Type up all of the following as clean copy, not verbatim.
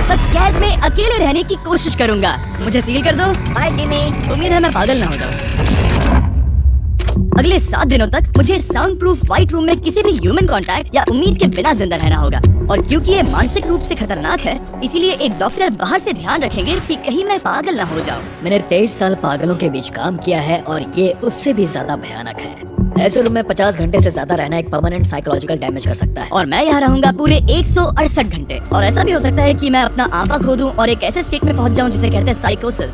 तक कैद में अकेले रहने की कोशिश करूंगा। मुझे सील कर दो। Bye Jimmy. उम्मीद है मैं पागल ना हो जाऊं। अगले 7 दिनों तक मुझे साउंड प्रूफ व्हाइट रूम में किसी भी ह्यूमन कांटेक्ट या उम्मीद के बिना जिंदा रहना होगा। और क्योंकि ये मानसिक रूप से खतरनाक है, इसीलिए एक डॉक्टर बाहर से ध्यान रखेंगे कि कहीं मैं पागल ना हो जाऊं। मैंने 23 साल पागलों के बीच काम किया है और ये उससे भी ज्यादा भयानक है। ऐसे रूम में 50 घंटे से ज्यादा रहना एक परमानेंट साइकोलॉजिकल डैमेज कर सकता है। और मैं यहाँ रहूंगा पूरे 168 घंटे। और ऐसा भी हो सकता है कि मैं अपना आपा खो दूं और एक ऐसे स्टेट में पहुंच जाऊं जिसे कहते हैं साइकोसिस।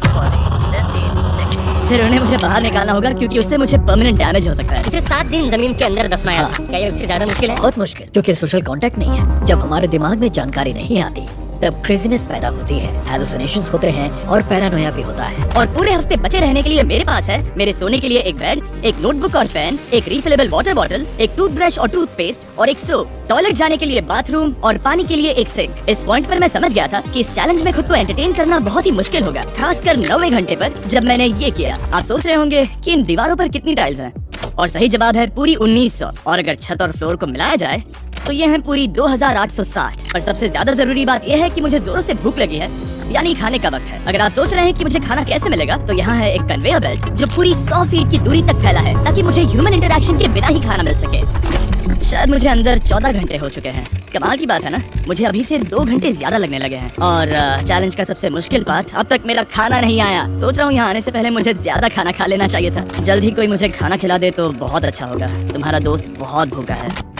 फिर उन्हें मुझे बाहर निकालना होगा क्योंकि उससे मुझे परमानेंट डैमेज हो सकता है। उसे 7 दिन जमीन के अंदर दफनाया। क्या ये उससे ज्यादा मुश्किल है? बहुत मुश्किल, क्योंकि सोशल कांटेक्ट नहीं है। जब हमारे दिमाग में जानकारी नहीं आती तब क्रेजीनेस पैदा होती है, हैलुसिनेशंस होते हैं और पैरानोया भी होता है। और पूरे हफ्ते बचे रहने के लिए मेरे पास है मेरे सोने के लिए एक बेड, एक नोटबुक और पेन, एक रिफिलेबल वाटर बॉटल, एक टूथब्रश और टूथपेस्ट और एक सोप, टॉयलेट जाने के लिए बाथरूम और पानी के लिए एक सिंक। इस पॉइंट पर मैं समझ गया था कि इस चैलेंज में खुद को एंटरटेन करना बहुत ही मुश्किल होगा, खासकर 90 घंटे पर जब मैंने ये किया। आप सोच रहे होंगे कि इन दीवारों पर कितनी टाइल्स हैं? और सही जवाब है पूरी 1900। और अगर छत और फ्लोर को मिलाया जाए तो ये है पूरी 2860। पर सबसे ज्यादा जरूरी बात यह है कि मुझे जोरों से भूख लगी है, यानी खाने का वक्त है। अगर आप सोच रहे हैं कि मुझे खाना कैसे मिलेगा, तो यहाँ है एक कन्वेयर बेल्ट जो पूरी 100 फीट की दूरी तक फैला है, ताकि मुझे ह्यूमन इंटरैक्शन के बिना ही खाना मिल सके। शायद मुझे अंदर 14 घंटे हो चुके हैं। कमाल की बात है ना, मुझे अभी से 2 घंटे ज्यादा लगने लगे हैं। और चैलेंज का सबसे मुश्किल पार्ट, अब तक मेरा खाना नहीं आया। सोच रहा हूँ यहाँ आने से पहले मुझे ज्यादा खाना खा लेना चाहिए था। जल्द ही कोई मुझे खाना खिला दे तो बहुत अच्छा होगा। तुम्हारा दोस्त बहुत भूखा है।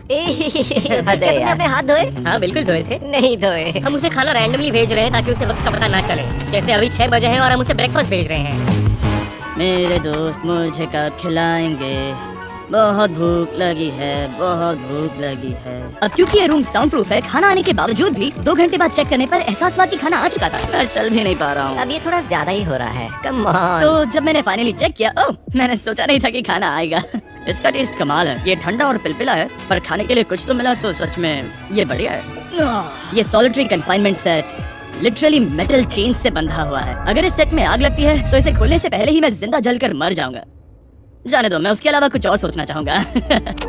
तुमने अपने हाथ धोए? हाँ बिल्कुल धोए थे। नहीं धोए। हम उसे खाना रैंडमली भेज रहे हैं ताकि उसे वक्त का पता ना चले। जैसे अभी 6 बजे हैं और हम उसे ब्रेकफास्ट भेज रहे हैं। मेरे दोस्त मुझे कब खिलाएंगे? बहुत भूख लगी है, बहुत भूख लगी है। अब क्योंकि ये रूम साउंड प्रूफ है, खाना आने के बावजूद भी 2 घंटे बाद चेक करने पर एहसास हुआ कि खाना आ चुका था। मैं चल भी नहीं पा रहा हूँ। अब ये थोड़ा ज्यादा ही हो रहा है। Come on. तो जब मैंने फाइनली चेक किया, ओह, मैंने सोचा नहीं था कि खाना आएगा। इसका टेस्ट कमाल है। ये ठंडा और पिलपिला है, पर खाने के लिए कुछ तो मिला, तो सच में ये बढ़िया है। ये solitary confinement set literally metal chain से बंधा हुआ है। अगर इस सेट में आग लगती है तो इसे खोलने से पहले ही मैं जिंदा जलकर मर जाऊंगा। जाने दो, मैं उसके अलावा कुछ और सोचना चाहूंगा।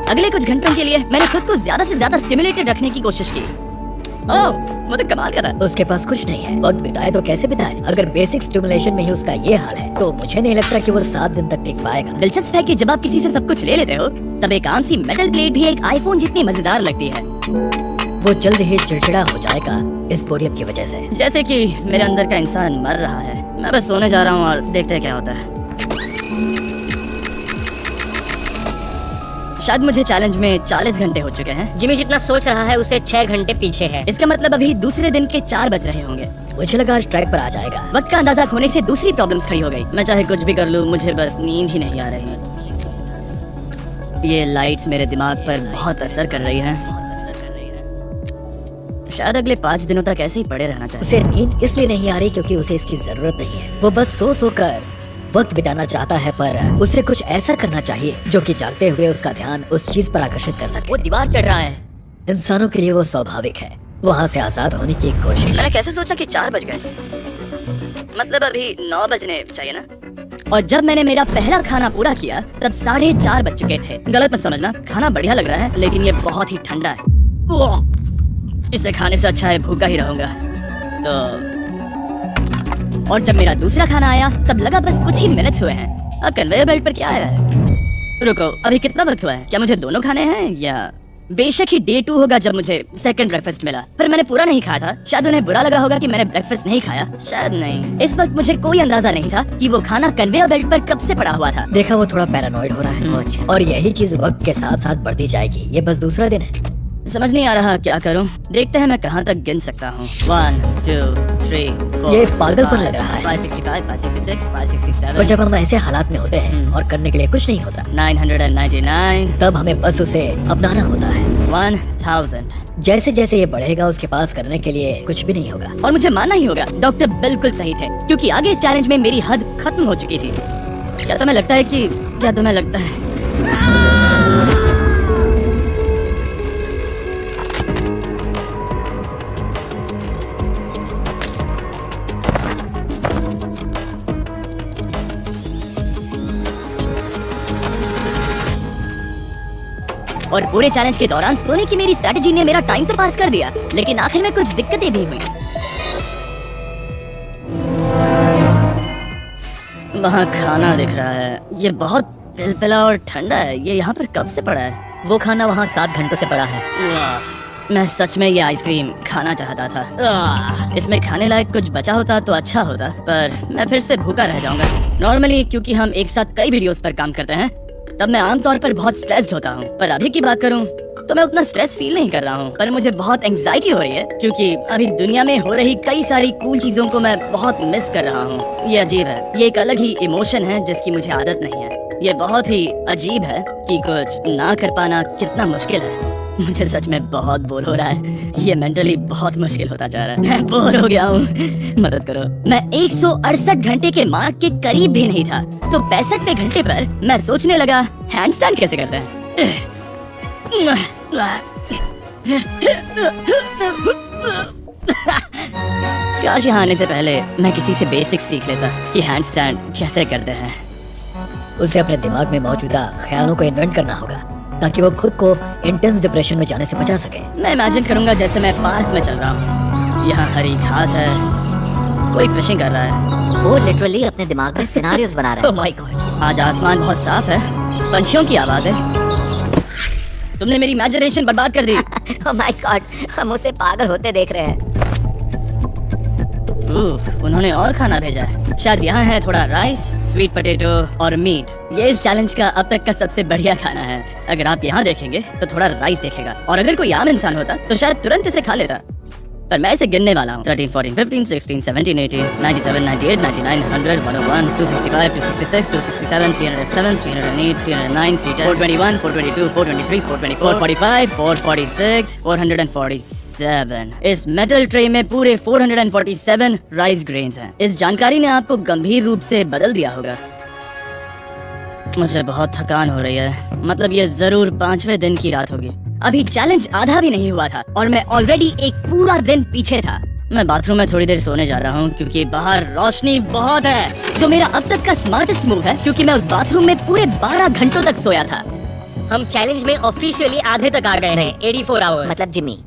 अगले कुछ घंटों के लिए मैंने खुद को ज्यादा से ज्यादा स्टिमुलेटेड रखने की कोशिश की। ओह, वो तो कमाल का था। उसके पास कुछ नहीं है, वक्त बिताए तो कैसे बिताए? अगर बेसिक स्टिमुलेशन में ही उसका ये हाल है तो मुझे नहीं लगता कि वो 7 दिन तक टिक पाएगा। दिलचस्प है कि जब आप किसी से सब कुछ ले लेते हो, तब एक आम सी मेटल प्लेट भी एक आईफोन जितनी मजेदार लगती है। वो जल्द ही चिड़चिड़ा हो जाएगा इस बोरियत की वजह से। जैसे कि मेरे अंदर का इंसान मर रहा है। मैं बस सोने जा रहा हूँ और देखते हैं क्या होता है। शायद मुझे चैलेंज में 40 घंटे हो चुके हैं। जिमी जितना सोच रहा है उससे 6 घंटे पीछे है। इसका मतलब अभी दूसरे दिन के 4 बज रहे होंगे। मुझे लगा आज ट्रैक पर आ जाएगा। वक्त का अंदाजा खोने से दूसरी प्रॉब्लम्स खड़ी हो गई। मैं चाहे कुछ भी कर लूं, मुझे बस नींद ही नहीं आ रही। ये लाइट्स मेरे दिमाग पर बहुत असर कर रही हैं। शायद अगले 5 दिनों तक ऐसे ही पड़े रहना चाहिए। उसे नींद इसलिए नहीं आ रही क्योंकि उसे इसकी जरूरत नहीं है। वो बस सो कर वक्त बिताना चाहता है, पर उसे कुछ ऐसा करना चाहिए जो कि जागते हुए उसका ध्यान उस चीज पर आकर्षित कर सके। वो दीवार चढ़ रहा है। इंसानों के लिए वो स्वाभाविक है, वहाँ से आजाद होने की कोशिश। मैंने कैसे सोचा कि 4 बज गए? मतलब अभी 9 बजने चाहिए ना। और जब मैंने मेरा पहला खाना पूरा किया तब 4:30 बज चुके थे। गलत मत समझना, खाना बढ़िया लग रहा है, लेकिन ये बहुत ही ठंडा है। इसे खाने से अच्छा है भूखा ही रहूंगा। तो और जब मेरा दूसरा खाना आया तब लगा बस कुछ ही मिनट्स हुए हैं। अब कन्वेयर बेल्ट पर क्या आया है? रुको, अभी कितना वक्त हुआ है? क्या मुझे दोनों खाने हैं या बेशक ही डे 2 होगा जब मुझे सेकंड ब्रेकफास्ट मिला, पर मैंने पूरा नहीं खाया था। शायद उन्हें बुरा लगा होगा कि मैंने ब्रेकफास्ट नहीं खाया, शायद नहीं। इस वक्त मुझे कोई अंदाजा नहीं था कि वो खाना कन्वेयर बेल्ट पर कब से पड़ा हुआ था। देखा, वो थोड़ा पैरानॉइड हो रहा है। और यही चीज वक्त के साथ साथ बढ़ती जाएगी। ये बस दूसरा दिन है। समझ नहीं आ रहा क्या करूं। देखते हैं मैं कहां तक गिन सकता हूं। 1 2 3 4 ये पागलपन लग रहा है। 565 566 567। और जब हम ऐसे हालात में होते हैं और करने के लिए कुछ नहीं होता, 999, तब हमें बस उसे अपनाना होता है। 1000। जैसे जैसे ये बढ़ेगा उसके पास करने के लिए कुछ भी नहीं होगा। और मुझे मानना ही होगा, डॉक्टर बिल्कुल सही थे, क्योंकि आगे इस चैलेंज में मेरी हद खत्म हो चुकी थी। क्या तुम्हें लगता है और पूरे चैलेंज के दौरान सोने की मेरी स्ट्रेटेजी ने मेरा टाइम तो पास कर दिया, लेकिन आखिर में कुछ दिक्कतें भी हुई। वहाँ खाना दिख रहा है, ये बहुत पिलपिला और ठंडा है। ये यहाँ पर कब से पड़ा है? वो खाना वहाँ 7 घंटों से पड़ा है। मैं सच में ये आइसक्रीम खाना चाहता था। इसमें खाने लायक कुछ बचा होता तो अच्छा होता, पर मैं फिर से भूखा रह जाऊंगा। नॉर्मली क्योंकि हम एक साथ कई वीडियोस पर काम करते हैं, तब मैं आमतौर पर बहुत स्ट्रेस्ड होता हूँ। पर अभी की बात करूँ तो मैं उतना स्ट्रेस फील नहीं कर रहा हूँ, पर मुझे बहुत एंजाइटी हो रही है क्योंकि अभी दुनिया में हो रही कई सारी कूल चीजों को मैं बहुत मिस कर रहा हूँ। ये अजीब है, ये एक अलग ही इमोशन है जिसकी मुझे आदत नहीं है। ये बहुत ही अजीब है कि कुछ ना कर पाना कितना मुश्किल है। मुझे सच में बहुत बोर हो रहा है, ये मेंटली बहुत मुश्किल होता जा रहा है। मैं बोर हो गया हूँ, मदद करो। मैं 168 घंटे के मार्क के करीब भी नहीं था, तो 65वें घंटे पर मैं सोचने लगा हैंडस्टैंड कैसे करते हैं। काश यहाँ आने से पहले मैं किसी से बेसिक सीख लेता कि हैंडस्टैंड कैसे करते हैं। उसे अपने दिमाग में मौजूदा ख्यालों को इन्वेंट करना होगा ताकि वो खुद को इंटेंस डिप्रेशन में जाने से बचा सके। मैं इमेजिन करूंगा जैसे मैं पार्क में चल रहा हूँ, यहाँ हरी घास है, कोई फिशिंग कर रहा है। वो लिटरली अपने दिमाग में सिनारियोस बना रहा है। ओह माय गॉड, आज आसमान बहुत साफ है, पंछियों की आवाज है। तुमने मेरी इमेजिनेशन बर्बाद कर दी। ओह माय गॉड, हम उसे पागल होते देख रहे हैं। उन्होंने और खाना भेजा है, शायद यहाँ है थोड़ा राइस, स्वीट पोटैटो और मीट। ये इस चैलेंज का अब तक का सबसे बढ़िया खाना है। अगर आप यहाँ देखेंगे तो थोड़ा राइस देखेगा, और अगर कोई आम इंसान होता तो शायद तुरंत इसे खा लेता, पर मैं इसे गिनने वाला हूँ। 13, 14, 15, 16, 17, 18, 97, 98, 99, 100, 101, 265, 266, 267, 307, 308, 309, 310, 421, 422, 423, 424, 445, 446, 447। इस मेटल ट्रे में पूरे 447 राइस ग्रेन्स हैं। इस जानकारी ने आपको गंभीर रूप से बदल दिया होगा। मुझे बहुत थकान हो रही है, मतलब ये जरूर 5वें दिन की रात होगी। अभी चैलेंज आधा भी नहीं हुआ था और मैं ऑलरेडी एक पूरा दिन पीछे था। मैं बाथरूम में थोड़ी देर सोने जा रहा हूँ क्योंकि बाहर रोशनी बहुत है, जो मेरा अब तक का स्मार्टेस्ट मूव है क्योंकि मैं उस बाथरूम में पूरे 12 घंटों तक सोया था। हम चैलेंज में ऑफिशियली आधे तक आ गए हैं, 84 आवर्स, मतलब जिम्मी,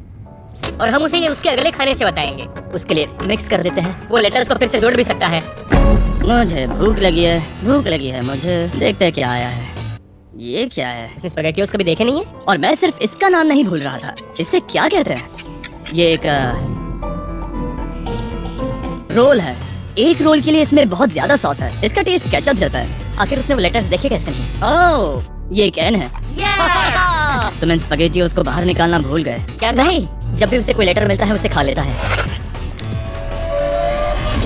और हम उसे ये उसके अगले खाने से बताएंगे। उसके लिए मिक्स कर देते हैं। वो लेटर्स को फिर से जोड़ भी सकता है। मुझे भूख लगी है, मुझे देखते हैं क्या आया है। ये क्या है? इसने स्पैगेटियोस कभी देखे नहीं है? और मैं सिर्फ इसका नाम नहीं भूल रहा था। इसे क्या कहते हैं? ये एक रोल है। एक रोल के लिए इसमें बहुत ज्यादा सॉस है। इसका टेस्ट केचप जैसा है। आखिर उसने वो लेटर्स देखे कैसे नहीं? ओह, ये कैन है। तुम इन स्पैगेटियोस को बाहर निकालना भूल गए क्या? नहीं, जब भी उसे कोई लेटर मिलता है उसे खा लेता है।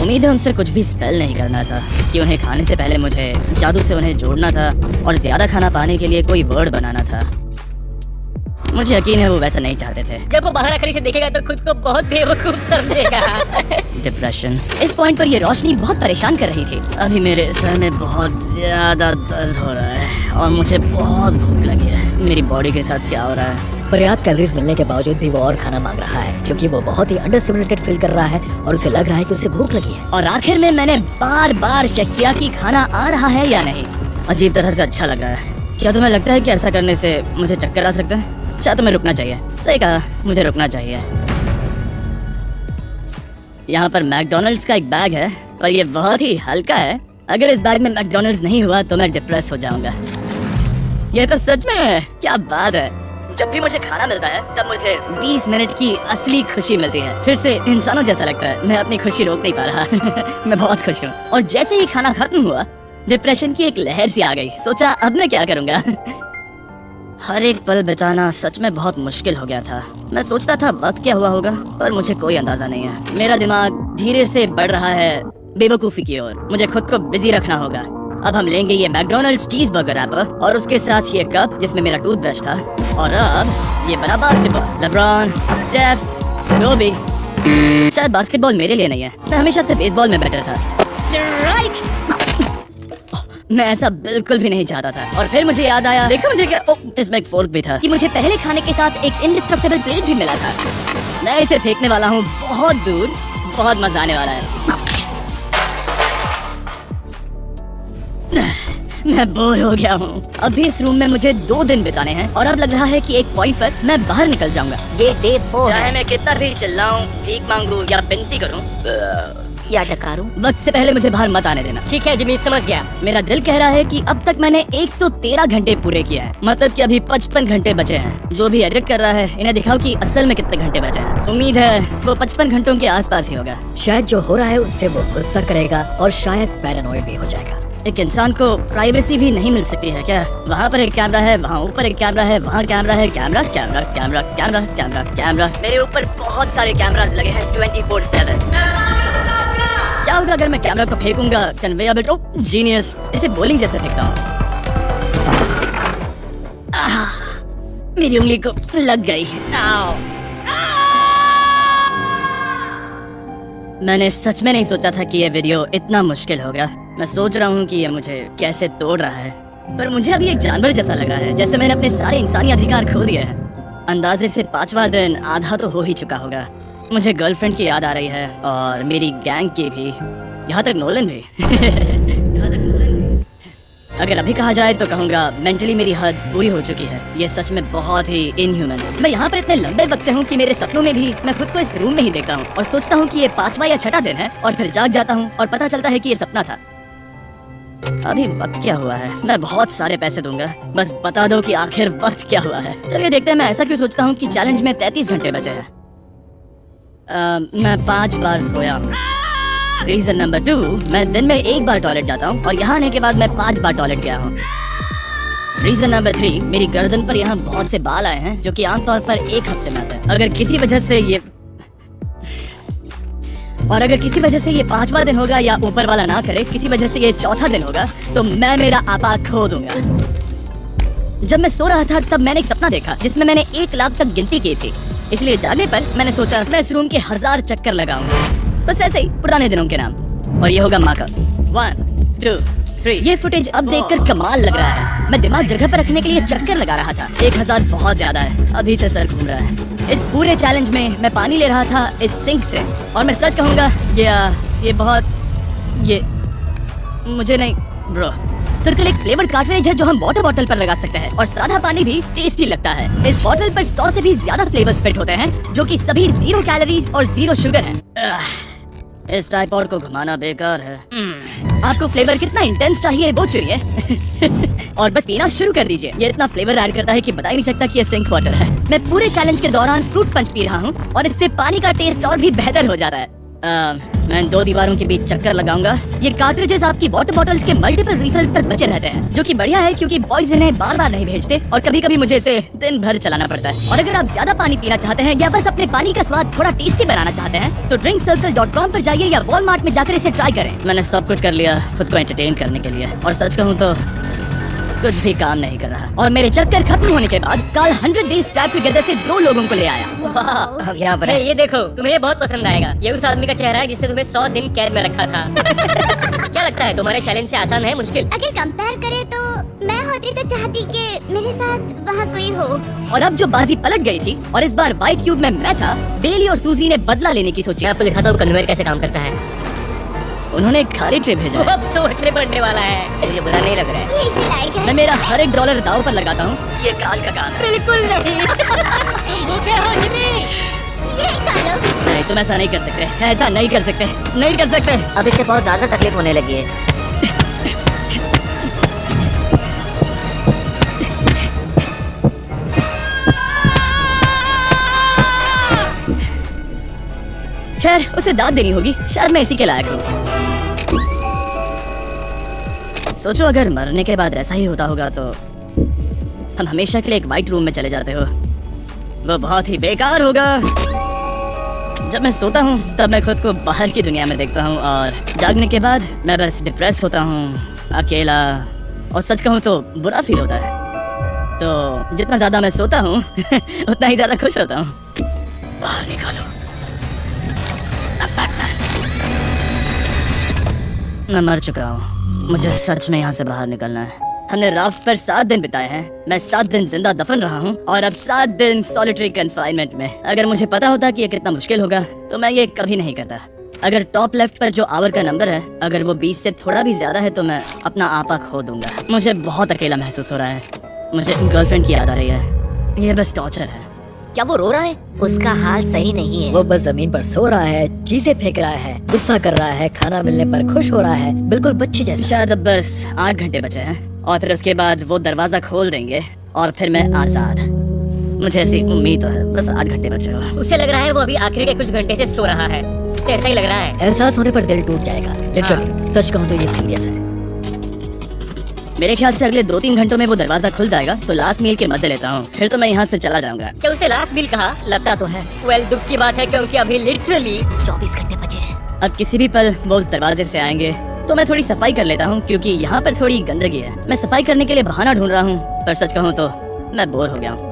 उम्मीद है उनसे कुछ भी स्पेल नहीं करना था कि उन्हें खाने से पहले मुझे जादू से उन्हें जोड़ना था और ज्यादा खाना पाने के लिए कोई वर्ड बनाना था। मुझे यकीन है वो वैसा नहीं चाहते थे। जब वो बाहर आकर इसे देखेगा तो खुद को बहुत बेवकूफ समझेगा। डिप्रेशन। इस पॉइंट पर ये रोशनी बहुत परेशान कर रही थी। अभी मेरे सर में बहुत ज्यादा दर्द हो रहा है और मुझे बहुत भूख लगी है। मेरी बॉडी के साथ क्या हो रहा है? पर्याप्त कैलोरीज मिलने के बावजूद भी वो और खाना मांग रहा है क्योंकि वो बहुत ही अंडर स्टिमुलेटेड फील कर रहा है और उसे लग रहा है कि उसे भूख लगी है। और आखिर में मैंने बार बार चेक किया कि खाना आ रहा है या नहीं। अजीब तरह से अच्छा लग रहा है। क्या तुम्हें लगता है कि ऐसा करने से मुझे चक्कर आ सकता है? शायद तुम्हें रुकना चाहिए। सही कहा, मुझे रुकना चाहिए। यहाँ पर मैकडोनल्ड्स का एक बैग है और ये बहुत ही हल्का है। अगर इस बैग में मैकडोनल्ड्स नहीं हुआ तो मैं डिप्रेस हो जाऊंगा। ये तो सच में है, क्या बात है। जब भी मुझे खाना मिलता है तब मुझे 20 मिनट की असली खुशी मिलती है। फिर से इंसानों जैसा लगता है। मैं अपनी खुशी रोक नहीं पा रहा। मैं बहुत खुश हूँ। और जैसे ही खाना खत्म हुआ, डिप्रेशन की एक लहर सी आ गई। सोचा अब मैं क्या करूँगा। हर एक पल बिताना सच में बहुत मुश्किल हो गया था। मैं सोचता था वक्त क्या हुआ होगा, पर मुझे कोई अंदाजा नहीं है। मेरा दिमाग धीरे से बढ़ रहा है बेवकूफी की ओर। मुझे खुद को बिजी रखना होगा। अब हम लेंगे ये मैकडोनल्ड्स चीज बर्गर रैपर और उसके साथ ये कप जिसमें मेरा टूथब्रश था, और अब ये बना बास्केटबॉल। लेब्रॉन, स्टेफ, कोबी। शायद बास्केटबॉल मेरे लिए नहीं है। मैं हमेशा से बेसबॉल में बेटर था। स्ट्राइक! मैं ऐसा बिल्कुल भी नहीं चाहता था। और फिर मुझे याद आया, देखो मुझे क्या, इसमें एक फोर्क भी था, कि मुझे पहले खाने के साथ एक इंडिस्ट्रक्टेबल प्लेट भी मिला था। मैं इसे फेंकने वाला हूँ बहुत दूर। बहुत मजा आने वाला है। मैं बोर हो गया हूँ। अभी इस रूम में मुझे 2 दिन बिताने हैं और अब लग रहा है कि एक पॉइंट पर मैं बाहर निकल जाऊंगा। ये डे 4 चाहे है। मैं कितना भी चिल्लाऊं, भीख मांगू या विनती करूं, या डकारूं। वक्त से पहले मुझे बाहर मत आने देना। ठीक है जिमी, समझ गया। मेरा दिल कह रहा है कि अब तक मैंने 113 घंटे पूरे किए हैं, मतलब कि अभी 55 घंटे बचे हैं। जो भी एडिट कर रहा है इन्हें दिखाओ कि असल में कितने घंटे बचे हैं। उम्मीद है वो 55 घंटों के आसपास ही होगा। शायद जो हो रहा है उससे वो गुस्सा करेगा और शायद पैरानॉइड भी हो जाएगा। एक इंसान को प्राइवेसी भी नहीं मिल सकती है क्या? वहाँ पर एक कैमरा है, वहाँ ऊपर एक कैमरा है, वहाँ कैमरा है, camera camera camera camera camera camera. मेरे ऊपर बहुत सारे कैमरास लगे हैं 24/7। क्या होगा अगर मैं कैमरा को फेंकूंगा? Conveyor belt. ओह जीनियस, इसे बॉलिंग जैसे फेंकता हूँ। मेरी उंगली को लग गई। आओ। मैंने सच में नहीं सोचा था कि ये वीडियो इतना मुश्किल होगा। मैं सोच रहा हूँ कि ये मुझे कैसे तोड़ रहा है, पर मुझे अभी एक जानवर जैसा लग रहा है, जैसे मैंने अपने सारे इंसानी अधिकार खो दिए हैं। अंदाजे से 5वां दिन आधा तो हो ही चुका होगा। मुझे गर्लफ्रेंड की याद आ रही है और मेरी गैंग की भी, यहाँ तक नोलन भी। अगर अभी कहा जाए तो कहूँगा मेंटली मेरी हद पूरी हो चुकी है। ये सच में बहुत ही इनह्यूमन है। मैं यहाँ पर इतने लंबे वक्त से हूँ कि मेरे सपनों में भी मैं खुद को इस रूम में ही देखता हूँ और सोचता हूँ कि ये 5वां या 6वां दिन है और फिर जाग जाता हूँ और पता चलता है कि ये सपना था। अभी वक्त क्या हुआ है? मैं बहुत सारे पैसे दूंगा, बस बता दो कि आखिर वक्त क्या हुआ है। चलिए देखते हैं मैं ऐसा क्यों सोचता हूँ कि चैलेंज में 33 घंटे बचे हैं। मैं 5 बार सोया हूँ। रीजन नंबर 2, मैं दिन में 1 बार टॉयलेट जाता हूँ और यहाँ आने के बाद मैं 5 बार टॉयलेट गया हूँ। रीजन नंबर 3, मेरी गर्दन पर यहाँ बहुत से बाल आए हैं जो कि आमतौर पर 1 हफ्ते में आते हैं। अगर किसी वजह से ये 5वां दिन होगा या ऊपर वाला ना करे, किसी वजह से ये 4था दिन होगा, तो मैं मेरा आपा खो दूंगा। जब मैं सो रहा था तब मैंने एक सपना देखा जिसमें मैंने 1 लाख तक गिनती की थी। इसलिए जागने पर मैंने सोचा मैं इस रूम के 1000 चक्कर लगाऊंगा, बस ऐसे ही पुराने दिनों के नाम। और ये होगा माँ का 1 2 3। ये फुटेज अब देखकर कमाल लग रहा है। मैं दिमाग जगह पर रखने के लिए चक्कर लगा रहा था। 1000 बहुत ज्यादा है। अभी से सर घूम रहा है। इस पूरे चैलेंज में मैं पानी ले रहा था इस सिंक से, और मैं सच कहूंगा ये मुझे नहीं ब्रो। सर्कल एक फ्लेवर्ड कार्ट्रिज है जो हम वाटर बॉटल पर लगा सकते हैं और सादा पानी भी टेस्टी लगता है। इस बॉटल पर 100 से भी ज्यादा फ्लेवर्स फिट होते हैं जो कि सभी 0 कैलोरीज और 0 शुगर हैं। इस ट्राइपॉड को घुमाना बेकार है। आपको फ्लेवर कितना इंटेंस चाहिए वो चुनिए और बस पीना शुरू कर दीजिए। ये इतना फ्लेवर ऐड करता है कि बता ही नहीं सकता कि ये सिंक वाटर है। मैं पूरे चैलेंज के दौरान फ्रूट पंच पी रहा हूँ और इससे पानी का टेस्ट और भी बेहतर हो जाता है। मैं 2 दीवारों के बीच चक्कर लगाऊंगा। ये कार्ट्रिजेस आपकी वाटर बॉटल्स के मल्टीपल रिफिल्स तक बचे रहते हैं, जो कि बढ़िया है क्योंकि बॉयज इन्हें बार-बार नहीं भेजते और कभी-कभी मुझे इसे दिन भर चलाना पड़ता है। और अगर आप ज्यादा पानी पीना चाहते हैं या बस अपने पानी का स्वाद थोड़ा टेस्टी बनाना चाहते हैं तो drinkcircle.com पर जाइए या वॉलमार्ट में जाकर इसे ट्राई करें। मैंने सब कुछ कर लिया खुद को एंटरटेन करने के लिए, और सच कहूँ तो कुछ भी काम नहीं कर रहा। और मेरे चक्कर खत्म होने के बाद कल 100 डेज बैक टुगेदर से 2 लोगों को ले आया। अब यहाँ पर ये देखो, तुम्हें ये बहुत पसंद आएगा। ये उस आदमी का चेहरा है जिसने तुम्हें 100 दिन कैद में रखा था। क्या लगता है तुम्हारे चैलेंज से आसान है मुश्किल? अगर कंपेयर करें तो मैं होती तो चाहती कि मेरे साथ वहाँ कोई हो। और अब जो बाजी पलट गई थी और इस बार व्हाइट क्यूब में मैं था, बेली और सूजी ने बदला लेने की सोची। मैं आपको दिखाता हूँ कन्वेयर कैसे काम करता है। उन्होंने एक खाली ट्रे भेजा है। अब सोचने पड़ने वाला है। मुझे बुरा नहीं लग रहा है। ये इसी लायक है। मैं मेरा हर एक डॉलर दाव पर लगाता हूँ। ये काल का काल है। बिल्कुल नहीं। भूखे हो जिमी? ये खा लो। नहीं, तुम ऐसा नहीं कर सकते, ऐसा नहीं कर सकते, नहीं कर सकते। अब इससे बहुत ज्यादा तकलीफ होने लगी है। खैर उसे दाद देनी होगी, शायद मैं इसी के लायक हूँ। सोचो अगर मरने के बाद ऐसा ही होता होगा तो हम हमेशा के लिए एक वाइट रूम में चले जाते हो। वो बहुत ही बेकार होगा। जब मैं सोता हूँ तब मैं खुद को बाहर की दुनिया में देखता हूँ और जागने के बाद मैं बस डिप्रेस होता हूँ, अकेला, और सच कहूँ तो बुरा फील होता है। तो जितना ज्यादा मैं सोता हूँ उतना ही ज्यादा खुश होता हूँ। बाहर निकालो। मैं मर चुका हूँ, मुझे सच में यहाँ से बाहर निकलना है। हमने राफ्ट पर 7 दिन बिताए हैं। मैं 7 दिन जिंदा दफन रहा हूँ और अब 7 दिन सॉलिटरी कन्फाइनमेंट में। अगर मुझे पता होता कि ये कितना मुश्किल होगा तो मैं ये कभी नहीं करता। अगर टॉप लेफ्ट पर जो आवर का नंबर है, अगर वो 20 से थोड़ा भी ज्यादा है तो मैं अपना आपा खो दूंगा। मुझे बहुत अकेला महसूस हो रहा है। मुझे गर्लफ्रेंड की याद आ रही है। ये बस टॉर्चर है। क्या वो रो रहा है? उसका हाल सही नहीं है। वो बस जमीन पर सो रहा है, चीजें फेंक रहा है, गुस्सा कर रहा है, खाना मिलने पर खुश हो रहा है, बिल्कुल बच्चे जैसा। शायद अब बस 8 घंटे बचे हैं और फिर उसके बाद वो दरवाजा खोल देंगे और फिर मैं आजाद। मुझे ऐसी उम्मीद तो है। बस 8 घंटे बचे हो। उसे लग रहा है वो अभी आखिरी के कुछ घंटे से सो रहा है। उसे ऐसा ही लग रहा है। एहसास होने पर दिल टूट जाएगा। लिटरली सच कहूँ तो ये सीरियस है। मेरे ख्याल से अगले 2-3 घंटों में वो दरवाजा खुल जाएगा तो लास्ट मील के मजे लेता हूँ, फिर तो मैं यहाँ से चला जाऊंगा। क्या उसने लास्ट मील कहा? लगता तो है। वेल, दुख की बात है क्योंकि अभी लिटरली 24 घंटे बचे हैं। अब किसी भी पल वो उस दरवाजे से आएंगे तो मैं थोड़ी सफाई कर लेता हूँ क्योंकि यहाँ पर थोड़ी गंदगी है। मैं सफाई करने के लिए बहाना ढूंढ रहा हूँ, पर सच कहूँ तो मैं बोर हो गया हूँ।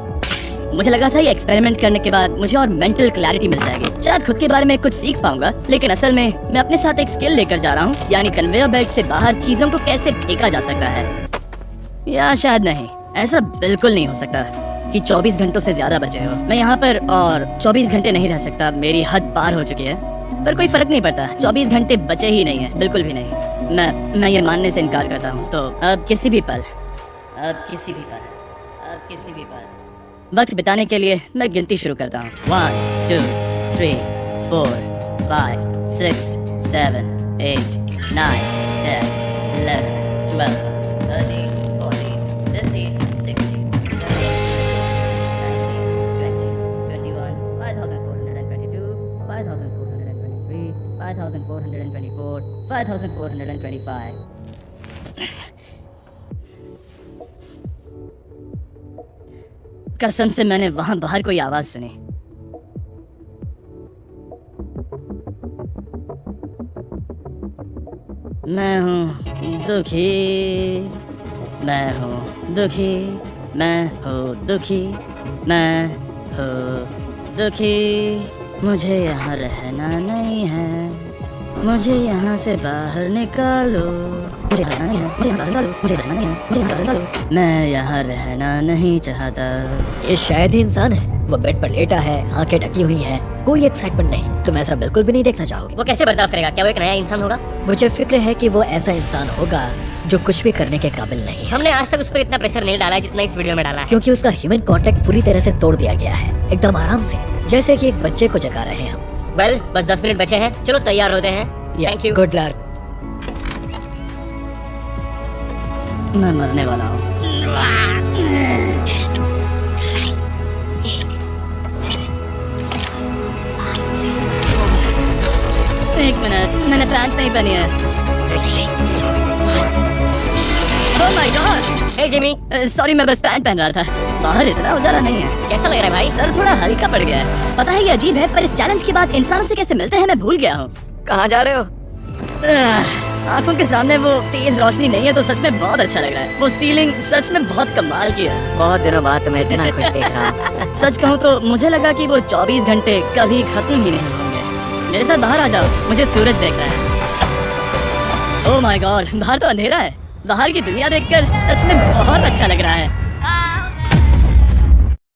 मुझे लगा था ये एक्सपेरिमेंट करने के बाद मुझे और मेंटल क्लैरिटी मिल जाएगी, शायद खुद के बारे में कुछ सीख पाऊंगा। लेकिन असल में मैं अपने साथ एक स्किल लेकर जा रहा हूँ, यानी कन्वेयर बेल्ट से बाहर चीजों को कैसे फेंका जा सकता है। या शायद नहीं, ऐसा बिल्कुल नहीं हो सकता कि 24 घंटों से ज्यादा बचे हो। मैं यहाँ पर और 24 घंटे नहीं रह सकता, मेरी हद पार हो चुकी है। पर कोई फर्क नहीं पड़ता, 24 घंटे बचे ही नहीं है, बिल्कुल भी नहीं। मैं ये मानने से इनकार करता हूँ। तो अब किसी भी पल वक्त बिताने के लिए मैं गिनती शुरू करता हूँ। 1 2 3 4 5 6 7 8 9 10 11 12 13 14 15 16 17 18 19 20 21 5422 5423 5424 5425। कसम से मैंने वहां बाहर कोई आवाज सुनी। मैं हूँ दुखी, मैं हूँ दुखी, मैं हूँ दुखी, मैं हूँ दुखी। मुझे यहाँ रहना नहीं है, मुझे यहाँ से बाहर निकालो। मुझे रहना नहीं है, मुझे बाहर निकालो, मुझे रहना नहीं है, मुझे बाहर निकालो। मैं यहाँ रहना नहीं चाहता। ये शायद ही इंसान है। वो बेड पर लेटा है, आंखें ढकी हुई हैं, कोई एक्साइटमेंट नहीं। तुम ऐसा बिल्कुल भी नहीं देखना चाहोगे। वो कैसे बर्दाश्त करेगा? क्या वो एक नया इंसान होगा? मुझे फिक्र है कि वो ऐसा इंसान होगा जो कुछ भी करने के काबिल नहीं है। हमने आज तक उस पर इतना प्रेशर नहीं डाला जितना इस वीडियो में डाला है। क्योंकि उसका ह्यूमन कांटेक्ट पूरी तरह से तोड़ दिया गया है, एकदम आराम से, जैसे कि एक बच्चे को जगा रहे हैं हम। वेल, बस 10 मिनट बचे हैं, चलो तैयार होते हैं। Thank you. Good luck. मैं मरने वाला हूँ। एक मिनट, मैंने पैंट नहीं पहनी है। Oh my God. Hey Jimmy. Sorry, मैं बस पैंट पहन रहा था। बाहर इतना उजाला नहीं है। कैसा लग रहा है भाई? सर थोड़ा हल्का पड़ गया है। पता है ये अजीब है, पर इस चैलेंज के बाद इंसानों से कैसे मिलते हैं मैं भूल गया हूँ। कहाँ जा रहे हो? आंखों के सामने वो तेज रोशनी नहीं है तो सच में बहुत अच्छा लग रहा है। वो सीलिंग सच में बहुत कमाल की है। बहुत दिनों बाद तुम्हें इतना खुश देख रहा हूँ। सच कहूँ तो मुझे लगा कि वो 24 घंटे कभी खत्म ही नहीं होंगे। मेरे साथ बाहर आ जाओ, मुझे सूरज देख रहा है। ओह माय गॉड, बाहर तो अंधेरा है। बाहर की दुनिया देखकर सच में बहुत अच्छा लग रहा है।